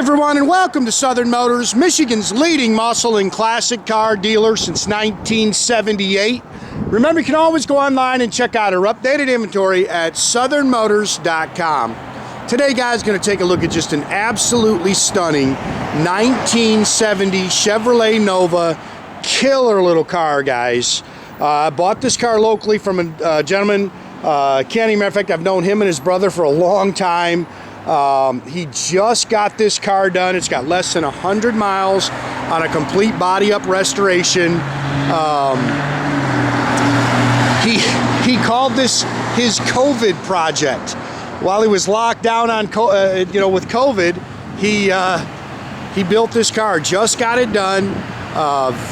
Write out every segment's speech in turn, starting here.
everyone, and welcome to Southern Motors, Michigan's leading muscle and classic car dealer since 1978. Remember, you can always go online and check out our updated inventory at southernmotors.com. Today, guys, going to take a look at just an absolutely stunning 1970 Chevrolet Nova. Killer little car, guys. I bought this car locally from a gentleman, Kenny. Matter of fact, I've known him and his brother for a long time. He just got this car done. It's got less than 100 miles on a complete body up restoration. He called this his COVID project. While he was locked down on with COVID, he built this car. Just got it done.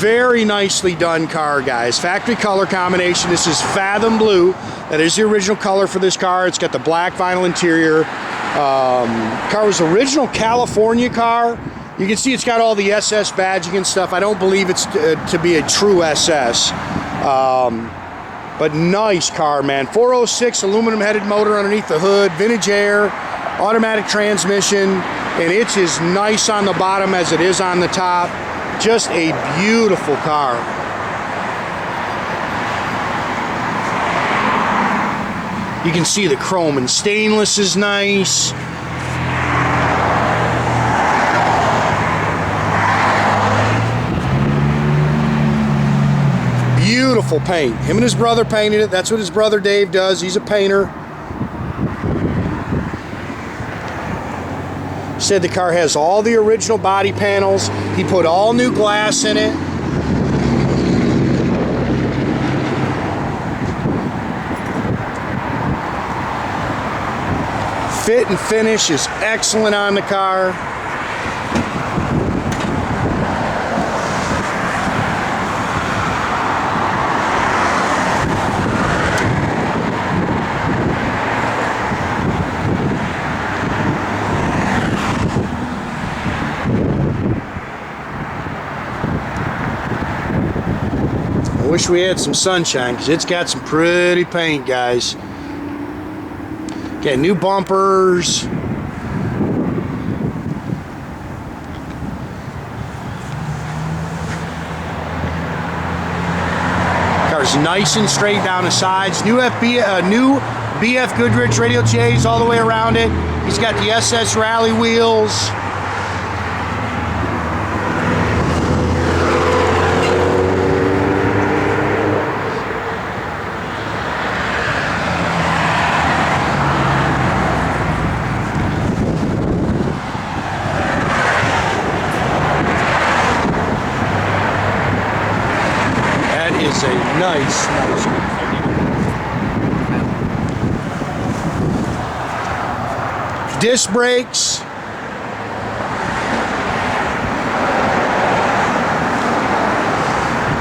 Very nicely done car, guys. Factory color combination. This is Fathom blue. That is the original color for this car. It's got the black vinyl interior. Car was original California car. You can see it's got all the SS badging and stuff. I don't believe it's to be a true SS. But nice car, man. 406 aluminum headed motor underneath the hood, vintage air, automatic transmission, and it's as nice on the bottom as it is on the top. Just a beautiful car. You can see the chrome and stainless is nice. Beautiful paint. Him and his brother painted it. That's what his brother Dave does. He's a painter. Said the car has all the original body panels. He put all new glass in it. Fit and finish is excellent on the car. I wish we had some sunshine because it's got some pretty paint, guys. Got new bumpers. Car's nice and straight down the sides. New BF Goodrich Radial TAs all the way around it. He's got the SS rally wheels. Is a nice disc brakes.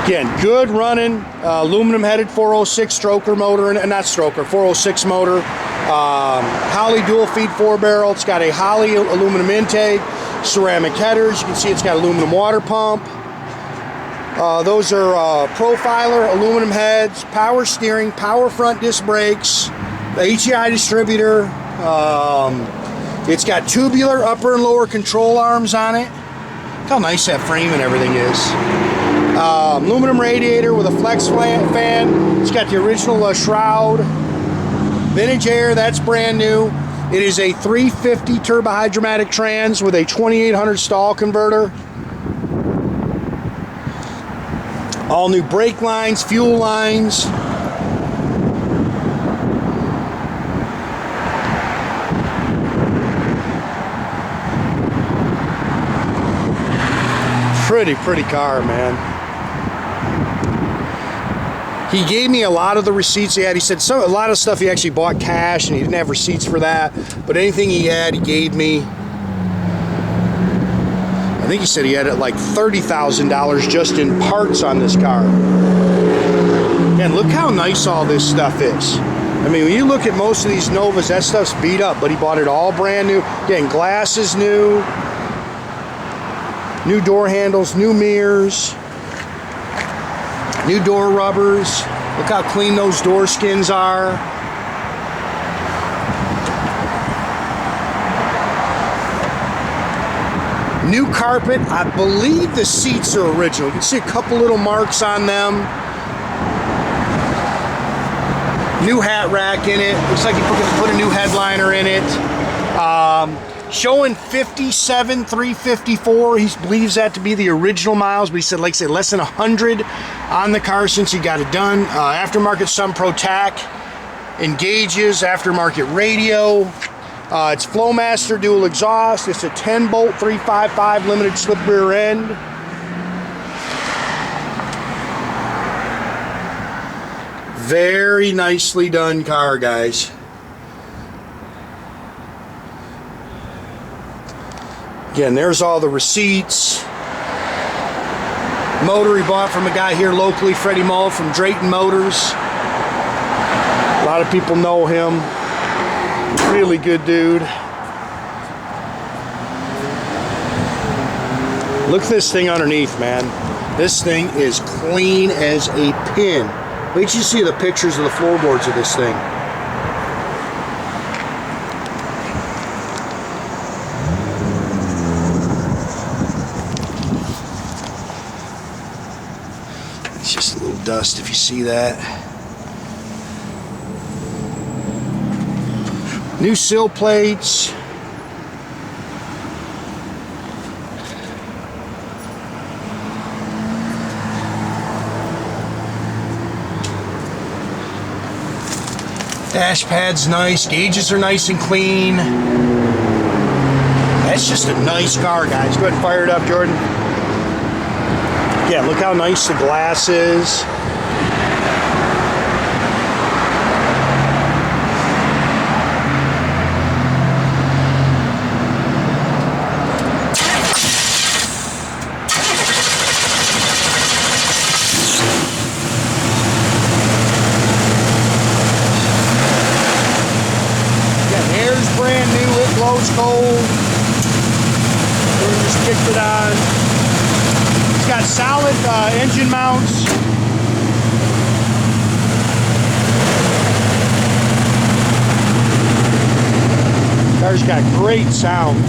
Again, good running aluminum headed 406 stroker motor, and not stroker, 406 motor. Holley dual feed 4-barrel. It's got a Holley aluminum intake, ceramic headers. You can see it's got aluminum water pump. Those are profiler aluminum heads, power steering, power front disc brakes, the HEI distributor. It's got tubular upper and lower control arms on it. Look how nice that frame and everything is. Aluminum radiator with a flex fan. It's got the original shroud. Vintage air, that's brand new. It is a 350 turbohydramatic trans with a 2800 stall converter. All new brake lines, fuel lines. Pretty car, man. He gave me a lot of the receipts he had. He said a lot of stuff he actually bought cash and he didn't have receipts for that. But anything he had, he gave me. I think he said he had it like $30,000 just in parts on this car. And look how nice all this stuff is. I mean, when you look at most of these Novas, that stuff's beat up, but he bought it all brand new. Again, glass is new. New door handles, new mirrors, new door rubbers. Look how clean those door skins are. New carpet. I believe the seats are original. You can see a couple little marks on them. New hat rack in it. Looks like you put a new headliner in it. Showing 57,354. He believes that to be the original miles, but he said, like I said, less than 100 on the car since he got it done. Aftermarket Sun Pro tach, engages, aftermarket radio. It's Flowmaster dual exhaust. It's a 10-bolt 355 limited slip rear end. Very nicely done car, guys. Again, there's all the receipts. Motor he bought from a guy here locally, Freddie Mull from Drayton Motors. A lot of people know him. Really good dude. Look at this thing underneath, man. This thing is clean as a pin. Wait till you see the pictures of the floorboards of this thing. It's just a little dust if you see that. New sill plates. Dash pad's nice. Gauges are nice and clean. That's just a nice car, guys. Go ahead and fire it up, Jordan. Yeah, look how nice the glass is. Brand new, it blows cold. We just kicked it on. It's got solid engine mounts. Car's got great sound.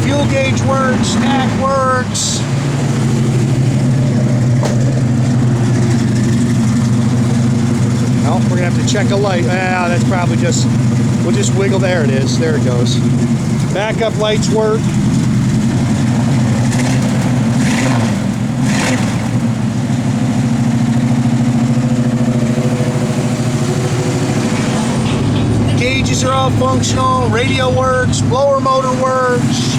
Fuel gauge works, tach works. Oh, we're gonna have to check a light. Ah, that's probably just, we'll just wiggle. There it is. There it goes. Backup lights work. Gauges are all functional. Radio works. Blower motor works.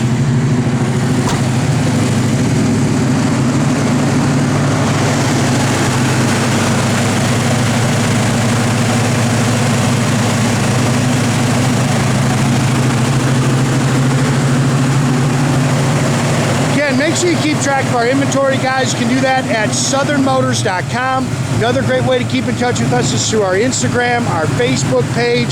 Make sure you keep track of our inventory, guys. You can do that at southernmotors.com. Another great way to keep in touch with us is through our Instagram, our Facebook page.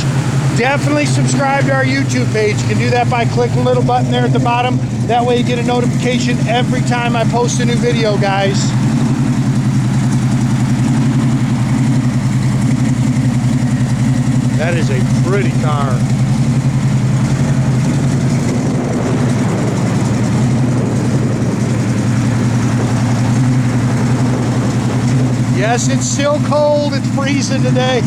Definitely subscribe to our YouTube page. You can do that by clicking the little button there at the bottom. That way you get a notification every time I post a new video, guys. That is a pretty car. Yes, it's still cold. It's freezing today.